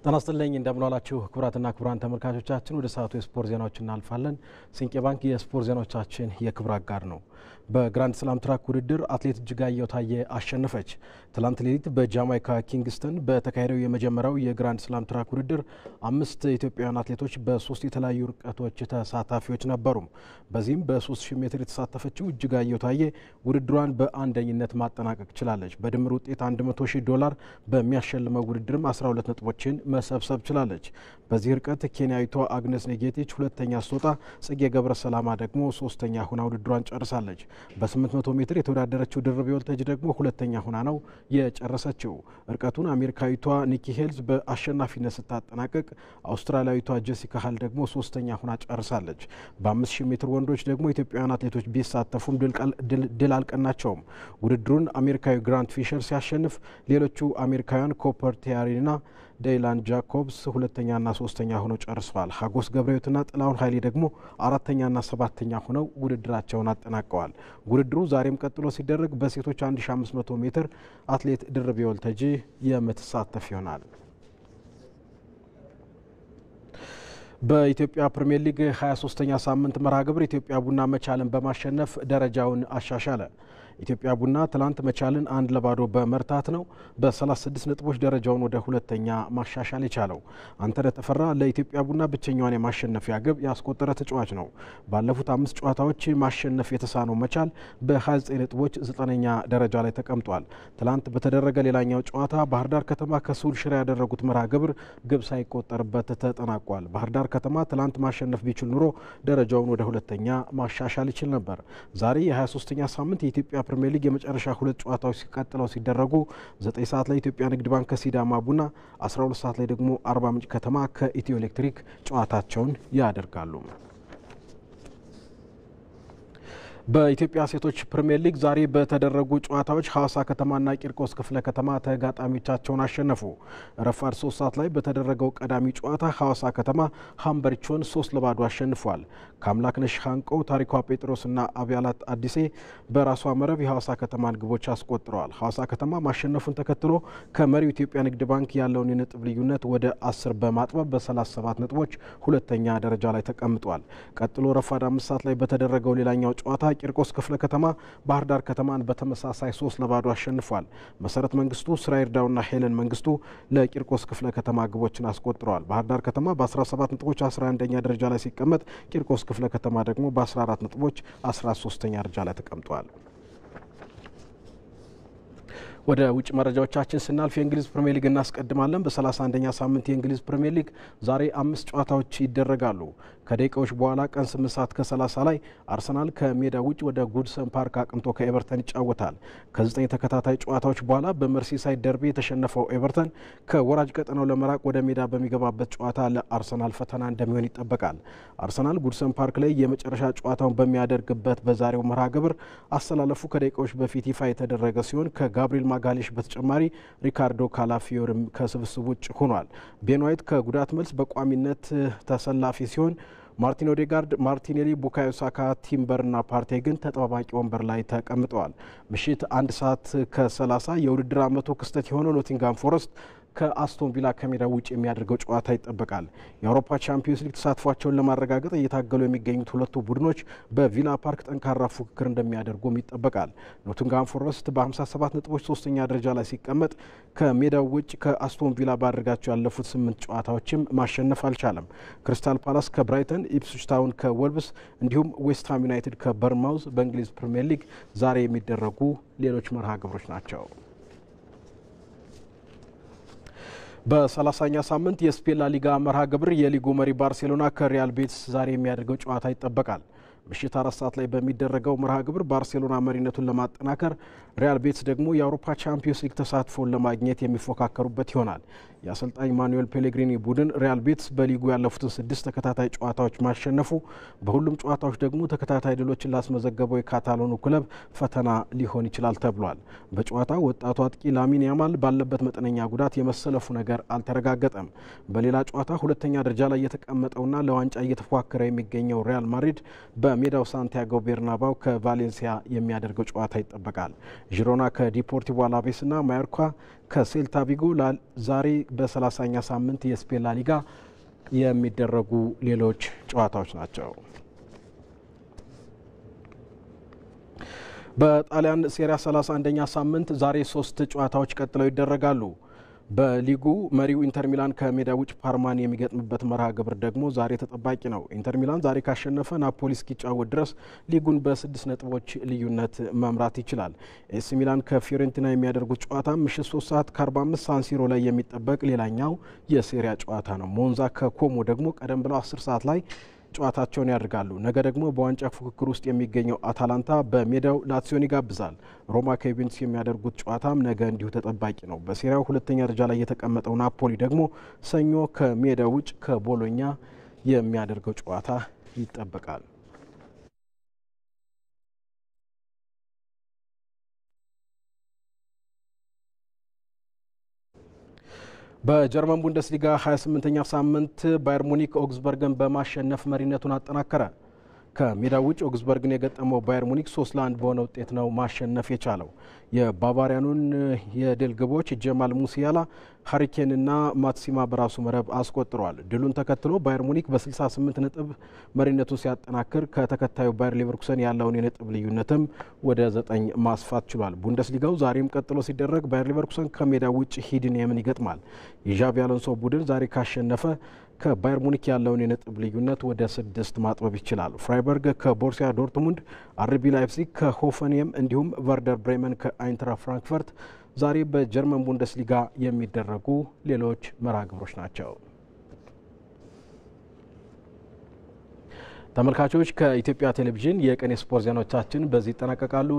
ጤና ይስጥልኝ እንደምንዋላችሁ ክቡራትና ክቡራን ተመልካቾቻችን ወደ ሰዓቱ የስፖርት ዜናዎች እናልፋለን። ሲንቄ ባንክ የስፖርት ዜናዎቻችን የክብር አጋር ነው። በግራንድ ስላም ትራክ ውድድር አትሌት እጅጋየሁ ታየ አሸነፈች። ትላንት ሌሊት በጃማይካ ኪንግስተን በተካሄደው የመጀመሪያው የግራንድ ስላም ትራክ ውድድር 5 ኢትዮጵያውያን አትሌቶች በ3 የተለያዩ ርቀቶች ተሳታፊዎች ነበሩ። በዚህም በ3000 ሜትር የተሳተፈችው እጅጋየሁ ታየ ውድድሯን በአንደኝነት ማጠናቀቅ ችላለች። በድምር ውጤት $100,000 በሚያሸልመው ውድድርም 12 ነጥቦችን መሰብሰብ ችላለች። በዚህ ርቀት ኬንያዊቷ አግነስ ኔጌቲች ሁለተኛ ስትወጣ፣ ጽጌ ገብረ ሰላማ ደግሞ ሶስተኛ ሆና ውድድሯን ጨርሳለች። በ800 ሜትር የተወዳደረችው ድርቤ ወልተጅ ደግሞ ሁለተኛ ሆና ነው የጨረሰችው። ርቀቱን አሜሪካዊቷ ኒኪ ሄልዝ በአሸናፊነት ስታጠናቀቅ፣ አውስትራሊያዊቷ ጄሲካ ሃል ደግሞ ሶስተኛ ሆና ጨርሳለች። በ5000 ሜትር ወንዶች ደግሞ ኢትዮጵያውያን አትሌቶች ቢሳተፉም ድል አልቀናቸውም። ውድድሩን አሜሪካዊ ግራንት ፊሸር ሲያሸንፍ፣ ሌሎቹ አሜሪካውያን ኮፐር ቲያሪና ዴይላን ጃኮብስ ሁለተኛና ሶስተኛ ሆነው ጨርሰዋል። ሀጎስ ገብረሕይወትና ጥላሁን ኃይሌ ደግሞ አራተኛና ሰባተኛ ሆነው ውድድራቸውን አጠናቀዋል። ውድድሩ ዛሬም ቀጥሎ ሲደረግ በሴቶች 1500 ሜትር አትሌት ድርቤ ወልተጂ የምትሳተፍ ይሆናል። በኢትዮጵያ ፕሪሚየር ሊግ 23ኛ ሳምንት መርሃ ግብር ኢትዮጵያ ቡና መቻልን በማሸነፍ ደረጃውን አሻሻለ። ኢትዮጵያ ቡና ትላንት መቻልን 1-0 በመርታት ነው በ36 ነጥቦች ደረጃውን ወደ ሁለተኛ ማሻሻል የቻለው። አንተነህ ተፈራ ለኢትዮጵያ ቡና ብቸኛዋን የማሸነፊያ ግብ ያስቆጠረ ተጫዋች ነው። ባለፉት 5 ጨዋታዎች ማሸነፍ የተሳነው መቻል በ29 ነጥቦች 9ኛ ደረጃ ላይ ተቀምጧል። ትላንት በተደረገ ሌላኛው ጨዋታ ባህር ዳር ከተማ ከሱል ሽረ ያደረጉት መርሃ ግብር ግብ ሳይቆጠርበት ተጠናቋል። ባህር ዳር ከተማ ትላንት ማሸነፍ ቢችል ኑሮ ደረጃውን ወደ ሁለተኛ ማሻሻል ይችል ነበር። ዛሬ የ23ኛ ሳምንት የኢትዮጵያ ፕሪሚየር ሊግ የመጨረሻ 2 ጨዋታዎች ሲቀጥለው ሲደረጉ 9 ሰዓት ላይ ኢትዮጵያ ንግድ ባንክ ከሲዳማ ቡና፣ 12 ሰዓት ላይ ደግሞ አርባ ምንጭ ከተማ ከኢትዮ ኤሌክትሪክ ጨዋታቸውን ያደርጋሉ። በኢትዮጵያ ሴቶች ፕሪሚየር ሊግ ዛሬ በተደረጉ ጨዋታዎች ሐዋሳ ከተማና ቂርቆስ ክፍለ ከተማ ተጋጣሚዎቻቸውን አሸነፉ። ረፋድ 3 ሰዓት ላይ በተደረገው ቀዳሚ ጨዋታ ሐዋሳ ከተማ ሀምበሪቾን 3-0 አሸንፏል። ከአምላክነሽ ሀንቆ፣ ታሪኳ ጴጥሮስና አብያላት አዲሴ በራሷ መረብ የሐዋሳ ከተማን ግቦች አስቆጥረዋል። ሐዋሳ ከተማ ማሸነፉን ተከትሎ ከመሪው ኢትዮጵያ ንግድ ባንክ ያለውን የነጥብ ልዩነት ወደ 10 በማጥበብ በ37 ነጥቦች ሁለተኛ ደረጃ ላይ ተቀምጧል። ቀጥሎ ረፋድ 5 ሰዓት ላይ በተደረገው ሌላኛው ጨዋታ ቂርቆስ ክፍለ ከተማ ባህር ዳር ከተማን በተመሳሳይ 3-0 አሸንፏል። መሰረት መንግስቱ፣ ስራይር ዳውና ሄለን መንግስቱ ለቂርቆስ ክፍለ ከተማ ግቦችን አስቆጥረዋል። ባህር ዳር ከተማ በ17 ነጥቦች 11ኛ ደረጃ ላይ ሲቀመጥ፣ ቂርቆስ ክፍለ ከተማ ደግሞ በ14 ነጥቦች 13ኛ ደረጃ ላይ ተቀምጧል። ወደ ውጭ መረጃዎቻችን ስናልፍ የእንግሊዝ ፕሪሚየር ሊግ እናስቀድማለን። በ31ኛ ሳምንት የእንግሊዝ ፕሪሚየር ሊግ ዛሬ 5 ጨዋታዎች ይደረጋሉ። ከደቂቃዎች በኋላ ቀን 8 ሰዓት ከ30 ላይ አርሰናል ከሜዳ ውጭ ወደ ጉድሰን ፓርክ አቅንቶ ከኤቨርተን ይጫወታል። ከ9 ተከታታይ ጨዋታዎች በኋላ በመርሲሳይድ ደርቢ የተሸነፈው ኤቨርተን ከወራጅ ቀጠናው ለመራቅ ወደ ሜዳ በሚገባበት ጨዋታ ለአርሰናል ፈተና እንደሚሆን ይጠበቃል። አርሰናል ጉድሰን ፓርክ ላይ የመጨረሻ ጨዋታውን በሚያደርግበት በዛሬው መርሃ ግብር አሰላለፉ ከደቂቃዎች በፊት ይፋ የተደረገ ሲሆን ከጋብሪኤል ማጋሌሽ በተጨማሪ ሪካርዶ ካላፊዮርም ከስብስብ ውጭ ሆኗል። ቤን ዋይት ከጉዳት መልስ በቋሚነት ተሰላፊ ሲሆን ማርቲን ኦዴጋርድ፣ ማርቲኔሊ፣ ቡካዮ ሳካ፣ ቲምበርና ፓርቴ ግን ተጠባባቂ ወንበር ላይ ተቀምጠዋል። ምሽት 1 ሰዓት ከ30 የውድድር ዓመቱ ክስተት የሆነው ኖቲንጋም ፎረስት ከአስቶን ቪላ ከሜዳ ውጭ የሚያደርገው ጨዋታ ይጠበቃል። የአውሮፓ ቻምፒዮንስ ሊግ ተሳትፏቸውን ለማረጋገጥ እየታገሉ የሚገኙት ሁለቱ ቡድኖች በቪላ ፓርክ ጠንካራ ፉክክር እንደሚያደርጉም ይጠበቃል። ኖቲንጋም ፎረስት በ57 ነጥቦች 3ኛ ደረጃ ላይ ሲቀመጥ ከሜዳው ውጭ ከአስቶን ቪላ ባደረጋቸው ያለፉት 8 ጨዋታዎችም ማሸነፍ አልቻለም። ክሪስታል ፓላስ ከብራይተን፣ ኢፕስዊች ታውን ከወልቭስ እንዲሁም ዌስትሃም ዩናይትድ ከበርማውዝ በእንግሊዝ ፕሪሚየር ሊግ ዛሬ የሚደረጉ ሌሎች መርሃ ግብሮች ናቸው። በ30ኛ ሳምንት የስፔን ላሊጋ መርሃ ግብር የሊጉ መሪ ባርሴሎና ከሪያል ቤቲስ ዛሬ የሚያደርገው ጨዋታ ይጠበቃል። ምሽት 4 ሰዓት ላይ በሚደረገው መርሃ ግብር ባርሴሎና መሪነቱን ለማጠናከር፣ ሪያል ቤቲስ ደግሞ የአውሮፓ ቻምፒዮንስ ሊግ ተሳትፎን ለማግኘት የሚፎካከሩበት ይሆናል። የአሰልጣኝ ማኑኤል ፔሌግሪኒ ቡድን ሪያል ቤቲስ በሊጉ ያለፉትን 6 ተከታታይ ጨዋታዎች ማሸነፉ በሁሉም ጨዋታዎች ደግሞ ተከታታይ ድሎችን ላስመዘገበው የካታሎኑ ክለብ ፈተና ሊሆን ይችላል ተብሏል። በጨዋታው ወጣቱ አጥቂ ላሚን ያማል ባለበት መጠነኛ ጉዳት የመሰለፉ ነገር አልተረጋገጠም። በሌላ ጨዋታ ሁለተኛ ደረጃ ላይ የተቀመጠውና ለዋንጫ እየተፎካከረ የሚገኘው ሪያል ማድሪድ በሜዳው ሳንቲያጎ ቤርናባው ከቫሌንሲያ የሚያደርገው ጨዋታ ይጠበቃል። ዢሮና ከዲፖርቲቮ አላቬስና ማዮርካ ከሴልታ ቪጎ ዛሬ በ30ኛ ሳምንት የስፔን ላሊጋ የሚደረጉ ሌሎች ጨዋታዎች ናቸው። በጣሊያን ሴሪያ 31ኛ ሳምንት ዛሬ 3 ጨዋታዎች ቀጥለው ይደረጋሉ። በሊጉ መሪው ኢንተር ሚላን ከሜዳ ውጭ ፓርማን የሚገጥምበት መርሃ ግብር ደግሞ ዛሬ ተጠባቂ ነው። ኢንተር ሚላን ዛሬ ካሸነፈ ናፖሊ እስኪጫወት ድረስ ሊጉን በ6 ነጥቦች ልዩነት መምራት ይችላል። ኤሲ ሚላን ከፊዮሬንቲና የሚያደርጉት ጨዋታ ምሽት 3 ሰዓት ከ45 ሳንሲሮ ላይ የሚጠበቅ ሌላኛው የሴሪያ ጨዋታ ነው። ሞንዛ ከኮሞ ደግሞ ቀደም ብለው 10 ሰዓት ላይ ጨዋታቸውን ያደርጋሉ። ነገ ደግሞ በዋንጫ ፉክክር ውስጥ የሚገኘው አታላንታ በሜዳው ላትሲዮን ይጋብዛል። ሮማ ከዩቬንቱስ የሚያደርጉት ጨዋታም ነገ እንዲሁ ተጠባቂ ነው። በሴሪያው ሁለተኛ ደረጃ ላይ የተቀመጠው ናፖሊ ደግሞ ሰኞ ከሜዳው ውጭ ከቦሎኛ የሚያደርገው ጨዋታ ይጠበቃል። በጀርመን ቡንደስሊጋ 28ኛ ሳምንት ባየር ሙኒክ ኦግስበርግን በማሸነፍ መሪነቱን አጠናከረ። ከሜዳው ውጭ ኦግስበርግን የገጠመው ባየር ሙኒክ 3-1 በሆነ ውጤት ነው ማሸነፍ የቻለው። የባቫሪያኑን የድል ግቦች ጀማል ሙሲያላ፣ ሃሪኬንና ማትሲማ በራሱ መረብ አስቆጥረዋል። ድሉን ተከትሎ ባየር ሙኒክ በ68 ነጥብ መሪነቱን ሲያጠናክር ከተከታዩ ባየር ሌቨርኩሰን ያለውን የነጥብ ልዩነትም ወደ 9 ማስፋት ችሏል። ቡንደስሊጋው ዛሬም ቀጥሎ ሲደረግ ባየር ሌቨርኩሰን ከሜዳው ውጭ ሂድንየምን ይገጥማል። የዣቪ አሎንሶ ቡድን ዛሬ ካሸነፈ ከባየር ሙኒክ ያለውን የነጥብ ልዩነት ወደ 6 ማጥበብ ይችላል። ፍራይበርግ ከቦርሲያ ዶርትሙንድ፣ አርቢ ላይፕዚግ ከሆፈንየም እንዲሁም ቨርደር ብሬመን ከአይንትራ ፍራንክፈርት ዛሬ በጀርመን ቡንደስሊጋ የሚደረጉ ሌሎች መርሃ ግብሮች ናቸው። ተመልካቾች ከኢትዮጵያ ቴሌቪዥን የቀን ስፖርት ዜናዎቻችን በዚህ ይጠናቀቃሉ።